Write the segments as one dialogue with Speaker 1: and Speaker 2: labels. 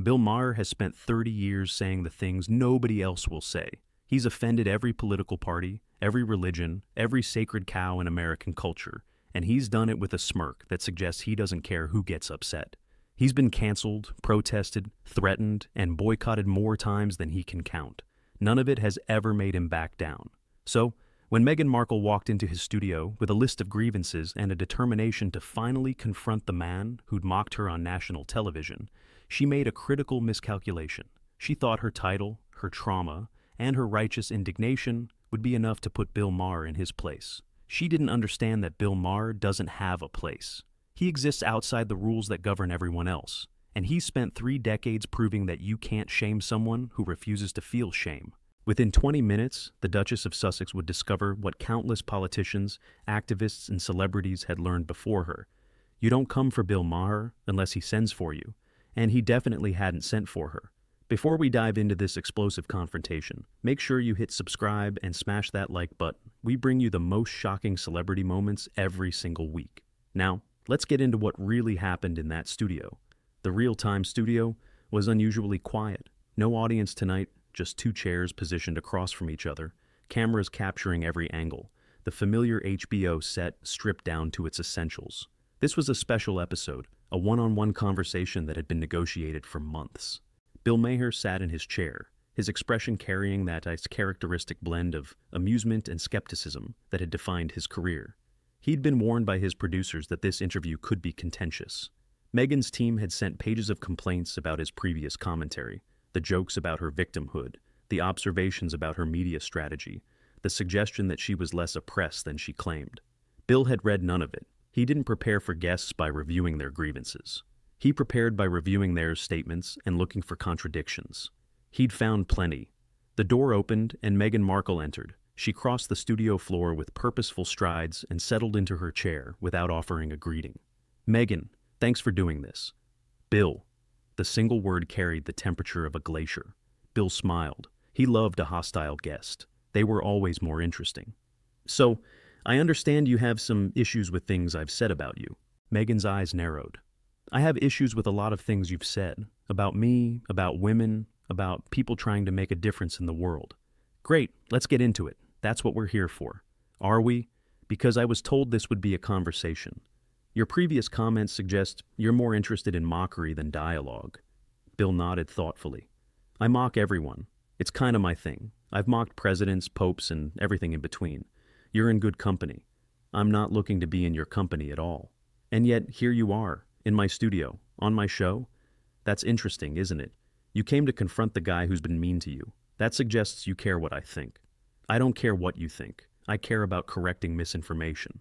Speaker 1: Bill Maher has spent 30 years saying the things nobody else will say. He's offended every political party, every religion, every sacred cow in American culture, and he's done it with a smirk that suggests he doesn't care who gets upset. He's been canceled, protested, threatened, and boycotted more times than he can count. None of it has ever made him back down. So, when Meghan Markle walked into his studio with a list of grievances and a determination to finally confront the man who'd mocked her on national television, she made a critical miscalculation. She thought her title, her trauma, and her righteous indignation would be enough to put Bill Maher in his place. She didn't understand that Bill Maher doesn't have a place. He exists outside the rules that govern everyone else, and he's spent 3 decades proving that you can't shame someone who refuses to feel shame. Within 20 minutes, the Duchess of Sussex would discover what countless politicians, activists, and celebrities had learned before her. You don't come for Bill Maher unless he sends for you, and he definitely hadn't sent for her. Before we dive into this explosive confrontation, make sure you hit subscribe and smash that like button. We bring you the most shocking celebrity moments every single week. Now, let's get into what really happened in that studio. The real-time studio was unusually quiet. No audience tonight, just 2 chairs positioned across from each other, cameras capturing every angle, the familiar HBO set stripped down to its essentials. This was a special episode, a one-on-one conversation that had been negotiated for months. Bill Maher sat in his chair, his expression carrying that characteristic blend of amusement and skepticism that had defined his career. He'd been warned by his producers that this interview could be contentious. Meghan's team had sent pages of complaints about his previous commentary, the jokes about her victimhood, the observations about her media strategy, the suggestion that she was less oppressed than she claimed. Bill had read none of it. He didn't prepare for guests by reviewing their grievances. He prepared by reviewing their statements and looking for contradictions. He'd found plenty. The door opened and Meghan Markle entered. She crossed the studio floor with purposeful strides and settled into her chair without offering a greeting. "Meghan, thanks for doing this." "Bill." The single word carried the temperature of a glacier. Bill smiled. He loved a hostile guest. They were always more interesting. "So, I understand you have some issues with things I've said about you." Meghan's eyes narrowed. "I have issues with a lot of things you've said. About me, about women, about people trying to make a difference in the world." "Great, let's get into it. That's what we're here for." "Are we?" "Because I was told this would be a conversation. Your previous comments suggest you're more interested in mockery than dialogue." Bill nodded thoughtfully. "I mock everyone. It's kind of my thing. I've mocked presidents, popes, and everything in between. You're in good company. I'm not looking to be in your company at all. And yet, here you are, in my studio, on my show. That's interesting, isn't it? You came to confront the guy who's been mean to you. That suggests you care what I think. I don't care what you think. I care about correcting misinformation."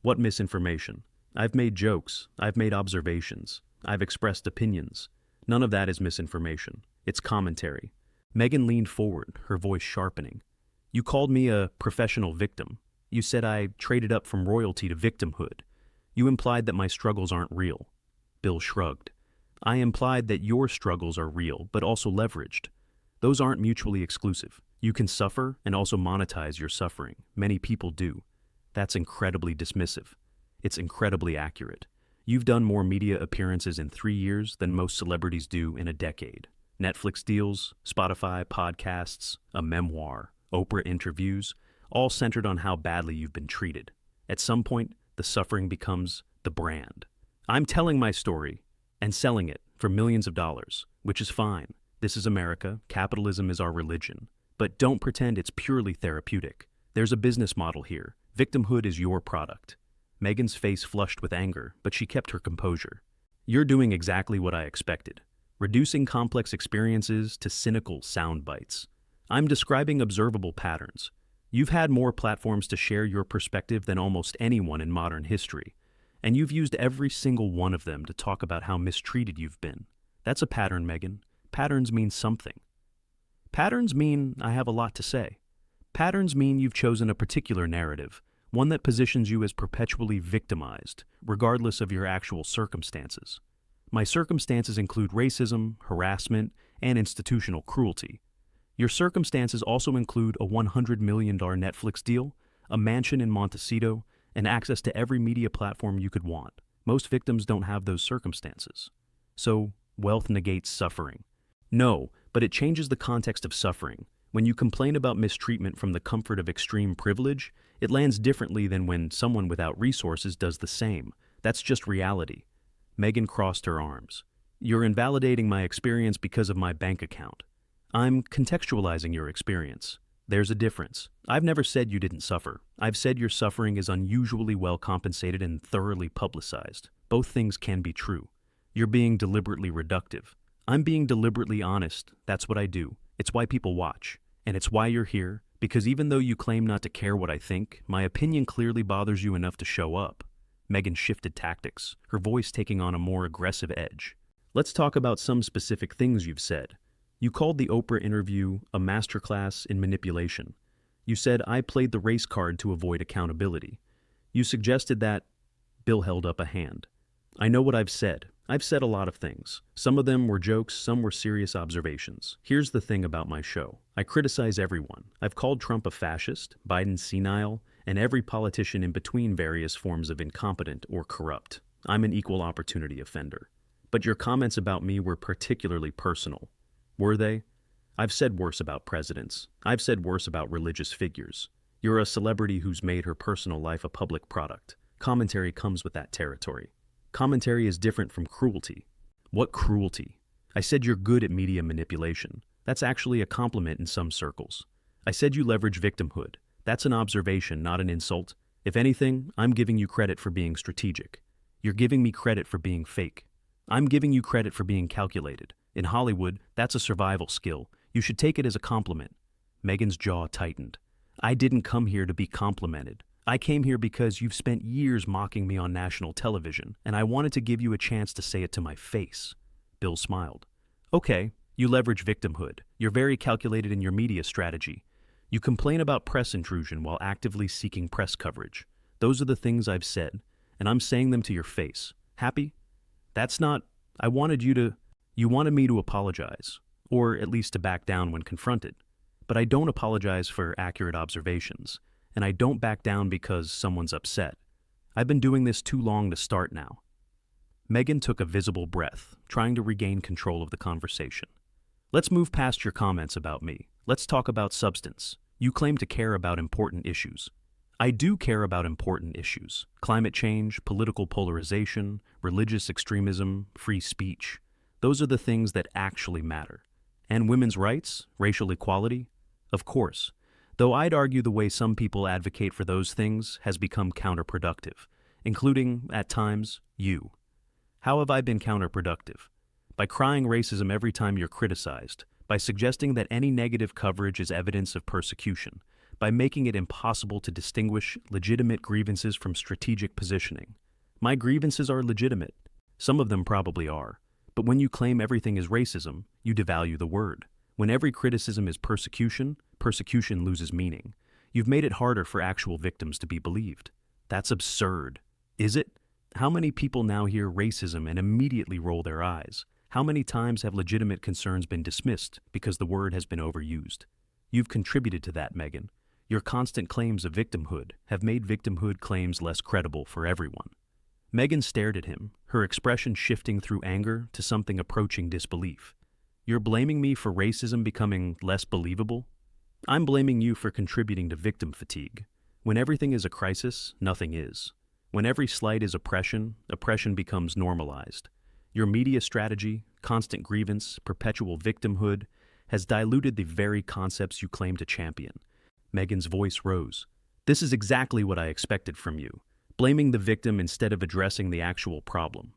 Speaker 1: "What misinformation?" "I've made jokes. I've made observations. I've expressed opinions. None of that is misinformation. It's commentary." Meghan leaned forward, her voice sharpening. "You called me a professional victim. You said I traded up from royalty to victimhood. You implied that my struggles aren't real." Bill shrugged. "I implied that your struggles are real, but also leveraged. Those aren't mutually exclusive. You can suffer and also monetize your suffering. Many people do. That's incredibly dismissive. It's incredibly accurate. You've done more media appearances in 3 years than most celebrities do in a decade. Netflix deals, Spotify podcasts, a memoir, Oprah interviews, all centered on how badly you've been treated. At some point, the suffering becomes the brand. I'm telling my story and selling it for millions of dollars, which is fine. This is America. Capitalism is our religion. But don't pretend it's purely therapeutic. There's a business model here. Victimhood is your product." Meghan's face flushed with anger, but she kept her composure. "You're doing exactly what I expected. Reducing complex experiences to cynical sound bites. I'm describing observable patterns. You've had more platforms to share your perspective than almost anyone in modern history, and you've used every single one of them to talk about how mistreated you've been. That's a pattern, Meghan. Patterns mean something. Patterns mean I have a lot to say. Patterns mean you've chosen a particular narrative, one that positions you as perpetually victimized, regardless of your actual circumstances. My circumstances include racism, harassment, and institutional cruelty. Your circumstances also include a $100 million Netflix deal, a mansion in Montecito, and access to every media platform you could want. Most victims don't have those circumstances. So, wealth negates suffering. No, but it changes the context of suffering. When you complain about mistreatment from the comfort of extreme privilege, it lands differently than when someone without resources does the same. That's just reality. Meghan crossed her arms. You're invalidating my experience because of my bank account. I'm contextualizing your experience. There's a difference. I've never said you didn't suffer. I've said your suffering is unusually well compensated and thoroughly publicized. Both things can be true. You're being deliberately reductive. I'm being deliberately honest. That's what I do. It's why people watch. And it's why you're here, because even though you claim not to care what I think, my opinion clearly bothers you enough to show up. Meghan shifted tactics, her voice taking on a more aggressive edge. Let's talk about some specific things you've said. You called the Oprah interview a masterclass in manipulation. You said I played the race card to avoid accountability. You suggested that Bill held up a hand. I know what I've said. I've said a lot of things. Some of them were jokes, some were serious observations. Here's the thing about my show. I criticize everyone. I've called Trump a fascist, Biden senile, and every politician in between various forms of incompetent or corrupt. I'm an equal opportunity offender. But your comments about me were particularly personal. Were they? I've said worse about presidents. I've said worse about religious figures. You're a celebrity who's made her personal life a public product. Commentary comes with that territory. Commentary is different from cruelty. What cruelty? I said you're good at media manipulation. That's actually a compliment in some circles. I said you leverage victimhood. That's an observation, not an insult. If anything, I'm giving you credit for being strategic. You're giving me credit for being fake. I'm giving you credit for being calculated. In Hollywood, that's a survival skill. You should take it as a compliment. Meghan's jaw tightened. I didn't come here to be complimented. I came here because you've spent years mocking me on national television, and I wanted to give you a chance to say it to my face. Bill smiled. Okay, you leverage victimhood. You're very calculated in your media strategy. You complain about press intrusion while actively seeking press coverage. Those are the things I've said, and I'm saying them to your face. Happy? That's not... I wanted you to... You wanted me to apologize, or at least to back down when confronted. But I don't apologize for accurate observations, and I don't back down because someone's upset. I've been doing this too long to start now. Meghan took a visible breath, trying to regain control of the conversation. Let's move past your comments about me. Let's talk about substance. You claim to care about important issues. I do care about important issues. Climate change, political polarization, religious extremism, free speech. Those are the things that actually matter. And women's rights, racial equality? Of course. Though I'd argue the way some people advocate for those things has become counterproductive, including, at times, you. How have I been counterproductive? By crying racism every time you're criticized, by suggesting that any negative coverage is evidence of persecution, by making it impossible to distinguish legitimate grievances from strategic positioning. My grievances are legitimate. Some of them probably are. But when you claim everything is racism, you devalue the word. When every criticism is persecution, persecution loses meaning. You've made it harder for actual victims to be believed. That's absurd. Is it? How many people now hear racism and immediately roll their eyes? How many times have legitimate concerns been dismissed because the word has been overused? You've contributed to that, Meghan. Your constant claims of victimhood have made victimhood claims less credible for everyone. Meghan stared at him, her expression shifting through anger to something approaching disbelief. You're blaming me for racism becoming less believable? I'm blaming you for contributing to victim fatigue. When everything is a crisis, nothing is. When every slight is oppression, oppression becomes normalized. Your media strategy, constant grievance, perpetual victimhood, has diluted the very concepts you claim to champion. Meghan's voice rose. This is exactly what I expected from you. Blaming the victim instead of addressing the actual problem.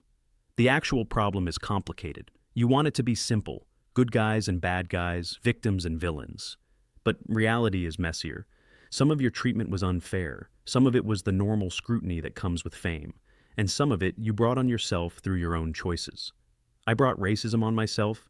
Speaker 1: The actual problem is complicated. You want it to be simple. Good guys and bad guys, victims and villains. But reality is messier. Some of your treatment was unfair. Some of it was the normal scrutiny that comes with fame. And some of it you brought on yourself through your own choices. I brought racism on myself.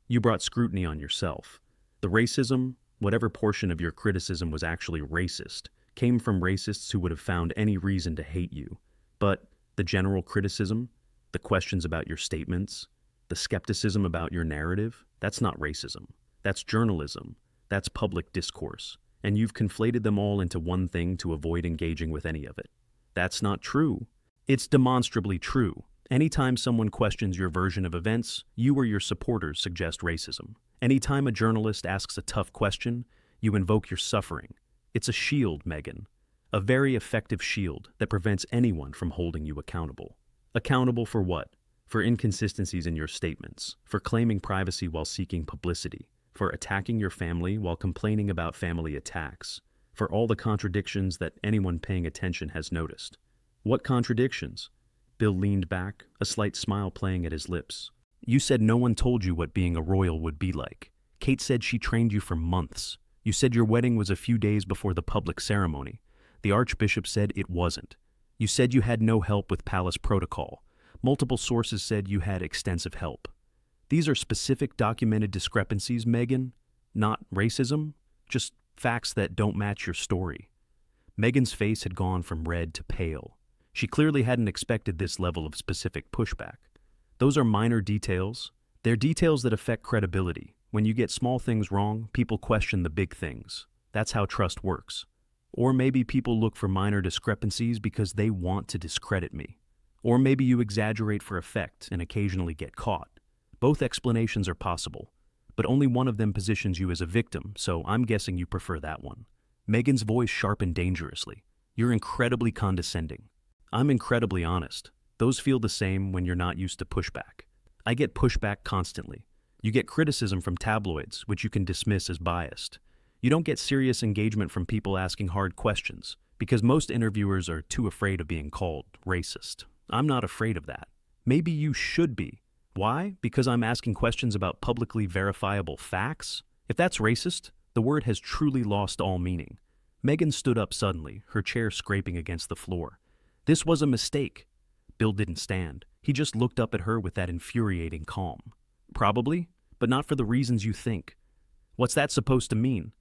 Speaker 1: You brought scrutiny on yourself. The racism, whatever portion of your criticism was actually racist, came from racists who would have found any reason to hate you. But the general criticism, the questions about your statements, the skepticism about your narrative, that's not racism. That's journalism. That's public discourse. And you've conflated them all into one thing to avoid engaging with any of it. That's not true. It's demonstrably true. Anytime someone questions your version of events, you or your supporters suggest racism. Anytime a journalist asks a tough question, you invoke your suffering. It's a shield, Meghan. A very effective shield that prevents anyone from holding you accountable. Accountable for what? For inconsistencies in your statements, for claiming privacy while seeking publicity, for attacking your family while complaining about family attacks, for all the contradictions that anyone paying attention has noticed. What contradictions? Bill leaned back, a slight smile playing at his lips. You said no one told you what being a royal would be like. Kate said she trained you for months. You said your wedding was a few days before the public ceremony. The Archbishop said it wasn't. You said you had no help with palace protocol. Multiple sources said you had extensive help. These are specific documented discrepancies, Meghan, not racism, just facts that don't match your story. Meghan's face had gone from red to pale. She clearly hadn't expected this level of specific pushback. Those are minor details. They're details that affect credibility. When you get small things wrong, people question the big things. That's how trust works. Or maybe people look for minor discrepancies because they want to discredit me. Or maybe you exaggerate for effect and occasionally get caught. Both explanations are possible, but only one of them positions you as a victim, so I'm guessing you prefer that one. Meghan's voice sharpened dangerously. You're incredibly condescending. I'm incredibly honest. Those feel the same when you're not used to pushback. I get pushback constantly. You get criticism from tabloids, which you can dismiss as biased. You don't get serious engagement from people asking hard questions, because most interviewers are too afraid of being called racist. I'm not afraid of that. Maybe you should be. Why? Because I'm asking questions about publicly verifiable facts? If that's racist, the word has truly lost all meaning. Meghan stood up suddenly, her chair scraping against the floor. This was a mistake. Bill didn't stand. He just looked up at her with that infuriating calm. Probably, but not for the reasons you think. What's that supposed to mean?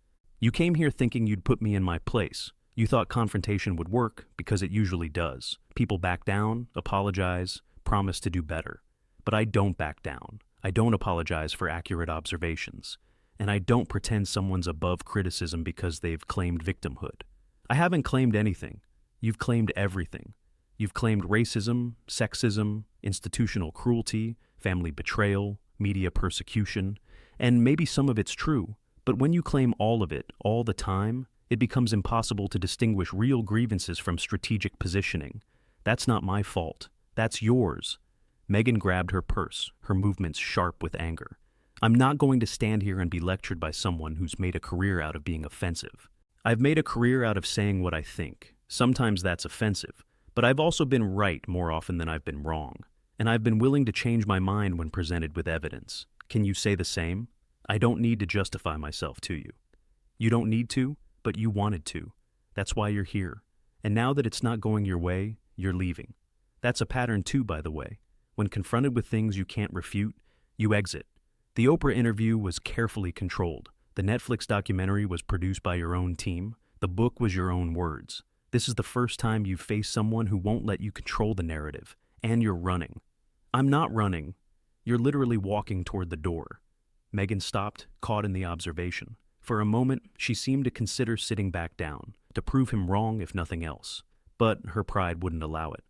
Speaker 1: You came here thinking you'd put me in my place. You thought confrontation would work because it usually does. People back down, apologize, promise to do better. But I don't back down. I don't apologize for accurate observations. And I don't pretend someone's above criticism because they've claimed victimhood. I haven't claimed anything. You've claimed everything. You've claimed racism, sexism, institutional cruelty, family betrayal, media persecution, and maybe some of it's true. But when you claim all of it, all the time, it becomes impossible to distinguish real grievances from strategic positioning. That's not my fault. That's yours. Meghan grabbed her purse, her movements sharp with anger. I'm not going to stand here and be lectured by someone who's made a career out of being offensive. I've made a career out of saying what I think. Sometimes that's offensive, but I've also been right more often than I've been wrong. And I've been willing to change my mind when presented with evidence. Can you say the same? I don't need to justify myself to you. You don't need to, but you wanted to. That's why you're here. And now that it's not going your way, you're leaving. That's a pattern too, by the way. When confronted with things you can't refute, you exit. The Oprah interview was carefully controlled. The Netflix documentary was produced by your own team. The book was your own words. This is the first time you've faced someone who won't let you control the narrative. And you're running. I'm not running. You're literally walking toward the door. Meghan stopped, caught in the observation. For a moment, she seemed to consider sitting back down, to prove him wrong if nothing else. But her pride wouldn't allow it.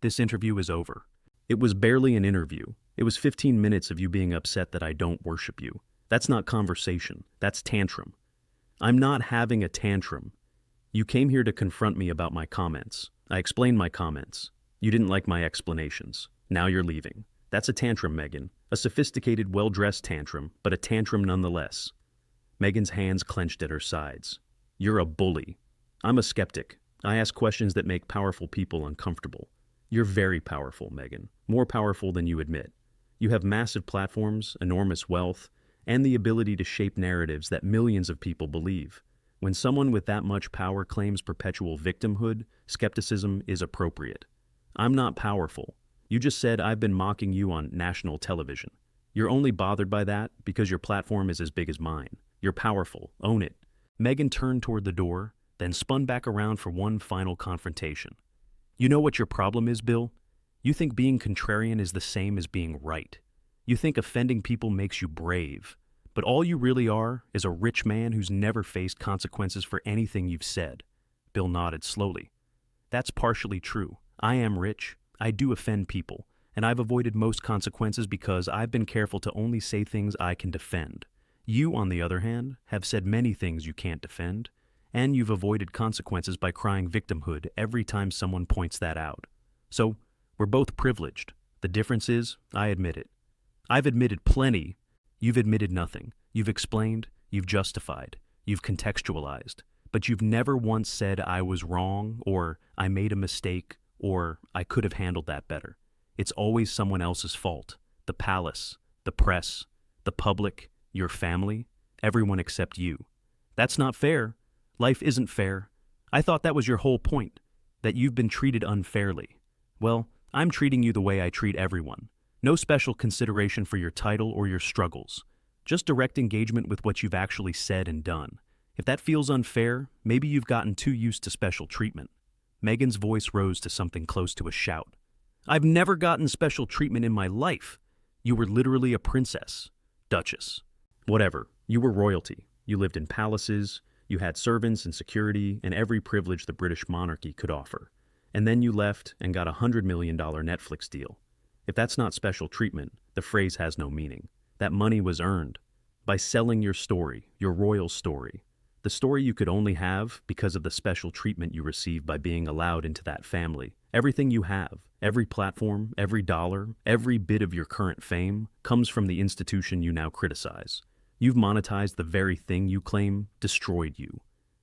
Speaker 1: This interview is over. It was barely an interview. It was 15 minutes of you being upset that I don't worship you. That's not conversation. That's tantrum. I'm not having a tantrum. You came here to confront me about my comments. I explained my comments. You didn't like my explanations. Now you're leaving. That's a tantrum, Meghan. A sophisticated, well-dressed tantrum, but a tantrum nonetheless. Meghan's hands clenched at her sides. You're a bully. I'm a skeptic. I ask questions that make powerful people uncomfortable. You're very powerful, Meghan. More powerful than you admit. You have massive platforms, enormous wealth, and the ability to shape narratives that millions of people believe. When someone with that much power claims perpetual victimhood, skepticism is appropriate. I'm not powerful. You just said I've been mocking you on national television. You're only bothered by that because your platform is as big as mine. You're powerful. Own it. Meghan turned toward the door, then spun back around for one final confrontation. You know what your problem is, Bill? You think being contrarian is the same as being right. You think offending people makes you brave. But all you really are is a rich man who's never faced consequences for anything you've said. Bill nodded slowly. That's partially true. I am rich. I do offend people. and I've avoided most consequences because I've been careful to only say things I can defend. You, on the other hand, have said many things you can't defend, and you've avoided consequences by crying victimhood every time someone points that out. So, we're both privileged. The difference is, I admit it. I've admitted plenty. You've admitted nothing. You've explained, you've justified, you've contextualized, but you've never once said I was wrong, or I made a mistake, or I could have handled that better. It's always someone else's fault. The palace, the press, the public, your family, everyone except you. That's not fair. Life isn't fair. I thought that was your whole point, that you've been treated unfairly. Well, I'm treating you the way I treat everyone. No special consideration for your title or your struggles. Just direct engagement with what you've actually said and done. If that feels unfair, maybe you've gotten too used to special treatment. Meghan's voice rose to something close to a shout. I've never gotten special treatment in my life. You were literally a princess. Duchess. Whatever. You were royalty. You lived in palaces. You had servants and security and every privilege the British monarchy could offer. And then you left and got a $100 million Netflix deal. If that's not special treatment, the phrase has no meaning. That money was earned by selling your story, your royal story, the story you could only have because of the special treatment you received by being allowed into that family. Everything you have, every platform, every dollar, every bit of your current fame comes from the institution you now criticize. You've monetized the very thing you claim destroyed you.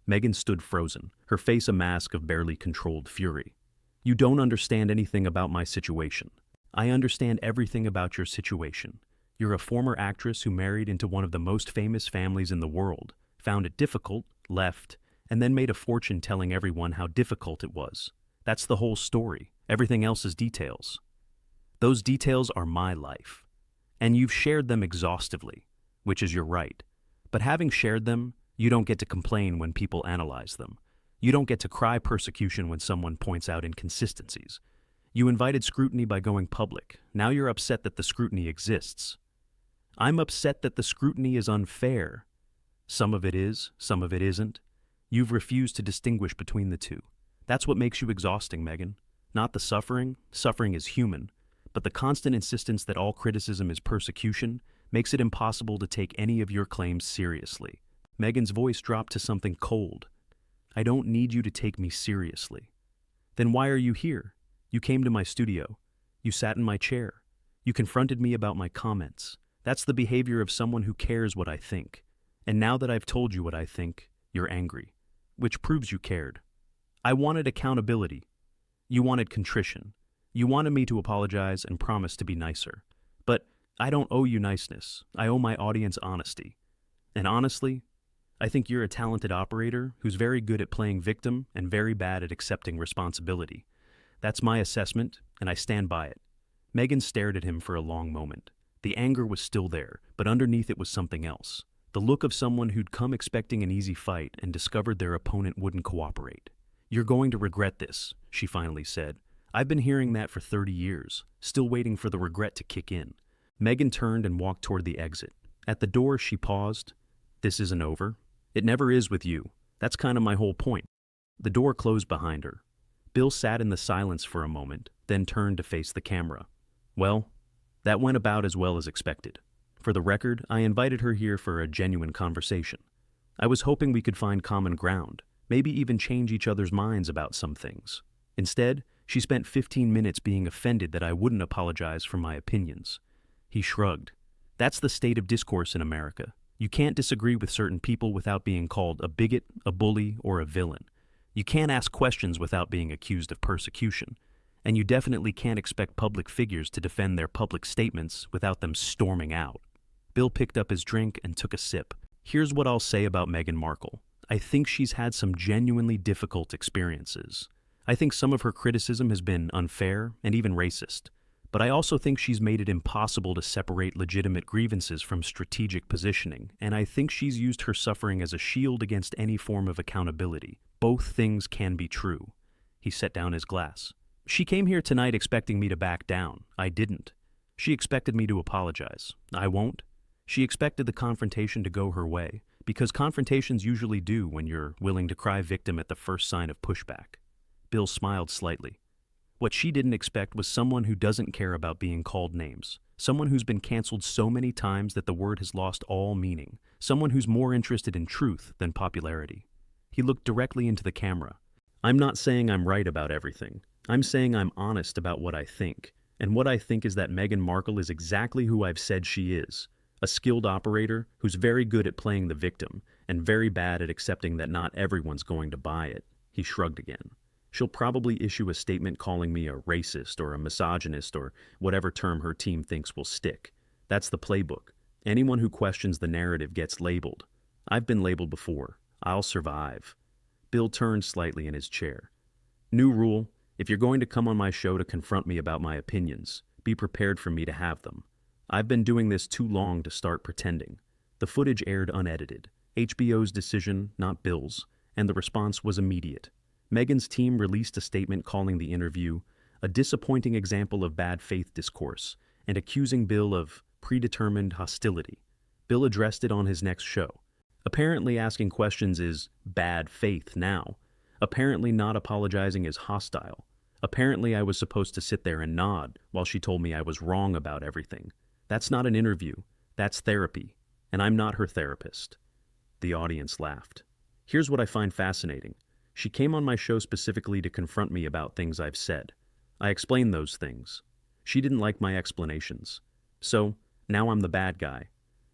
Speaker 1: Meghan stood frozen, her face a mask of barely controlled fury. You don't understand anything about my situation. I understand everything about your situation. You're a former actress who married into one of the most famous families in the world, found it difficult, left, and then made a fortune telling everyone how difficult it was. That's the whole story. Everything else is details. Those details are my life. And you've shared them exhaustively, which is your right. But having shared them, you don't get to complain when people analyze them. You don't get to cry persecution when someone points out inconsistencies. You invited scrutiny by going public. Now you're upset that the scrutiny exists. I'm upset that the scrutiny is unfair. Some of it is, some of it isn't. You've refused to distinguish between the two. That's what makes you exhausting, Meghan. Not the suffering. Suffering is human. But the constant insistence that all criticism is persecution makes it impossible to take any of your claims seriously. Meghan's voice dropped to something cold. I don't need you to take me seriously. Then why are you here? You came to my studio. You sat in my chair. You confronted me about my comments. That's the behavior of someone who cares what I think. And now that I've told you what I think, you're angry, which proves you cared. I wanted accountability. You wanted contrition. You wanted me to apologize and promise to be nicer. But I don't owe you niceness. I owe my audience honesty. And honestly, I think you're a talented operator who's very good at playing victim and very bad at accepting responsibility. That's my assessment, and I stand by it. Meghan stared at him for a long moment. The anger was still there, but underneath it was something else. The look of someone who'd come expecting an easy fight and discovered their opponent wouldn't cooperate. You're going to regret this, she finally said. I've been hearing that for 30 years, still waiting for the regret to kick in. Meghan turned and walked toward the exit. At the door, she paused. This isn't over. It never is with you. That's kind of my whole point. The door closed behind her. Bill sat in the silence for a moment, then turned to face the camera. Well, that went about as well as expected. For the record, I invited her here for a genuine conversation. I was hoping we could find common ground, maybe even change each other's minds about some things. Instead, she spent 15 minutes being offended that I wouldn't apologize for my opinions. He shrugged. That's the state of discourse in America. You can't disagree with certain people without being called a bigot, a bully, or a villain. You can't ask questions without being accused of persecution. And you definitely can't expect public figures to defend their public statements without them storming out. Bill picked up his drink and took a sip. Here's what I'll say about Meghan Markle. I think she's had some genuinely difficult experiences. I think some of her criticism has been unfair and even racist. But I also think she's made it impossible to separate legitimate grievances from strategic positioning, and I think she's used her suffering as a shield against any form of accountability. Both things can be true. He set down his glass. She came here tonight expecting me to back down. I didn't. She expected me to apologize. I won't. She expected the confrontation to go her way, because confrontations usually do when you're willing to cry victim at the first sign of pushback. Bill smiled slightly. What she didn't expect was someone who doesn't care about being called names, someone who's been canceled so many times that the word has lost all meaning, someone who's more interested in truth than popularity. He looked directly into the camera. I'm not saying I'm right about everything. I'm saying I'm honest about what I think. And what I think is that Meghan Markle is exactly who I've said she is. A skilled operator who's very good at playing the victim and very bad at accepting that not everyone's going to buy it. He shrugged again. She'll probably issue a statement calling me a racist or a misogynist or whatever term her team thinks will stick. That's the playbook. Anyone who questions the narrative gets labeled. I've been labeled before. I'll survive. Bill turned slightly in his chair. New rule, if you're going to come on my show to confront me about my opinions, be prepared for me to have them. I've been doing this too long to start pretending. The footage aired unedited. HBO's decision, not Bill's, and the response was immediate. Meghan's team released a statement calling the interview a disappointing example of bad faith discourse and accusing Bill of predetermined hostility. Bill addressed it on his next show. Apparently asking questions is bad faith now. Apparently not apologizing is hostile. Apparently I was supposed to sit there and nod while she told me I was wrong about everything. That's not an interview. That's therapy. And I'm not her therapist. The audience laughed. Here's what I find fascinating. She came on my show specifically to confront me about things I've said. I explained those things. She didn't like my explanations. So, now I'm the bad guy.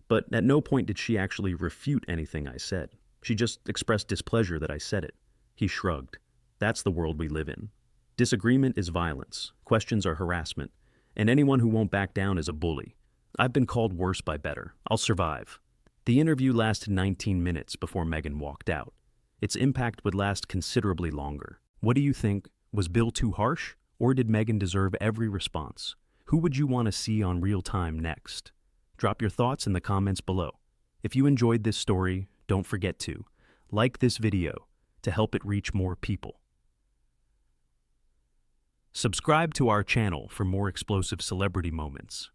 Speaker 1: But at no point did she actually refute anything I said. She just expressed displeasure that I said it. He shrugged. That's the world we live in. Disagreement is violence. Questions are harassment. And anyone who won't back down is a bully. I've been called worse by better. I'll survive. The interview lasted 19 minutes before Meghan walked out. Its impact would last considerably longer. What do you think? Was Bill too harsh? Or did Meghan deserve every response? Who would you want to see on Real Time next? Drop your thoughts in the comments below. If you enjoyed this story, don't forget to like this video to help it reach more people. Subscribe to our channel for more explosive celebrity moments.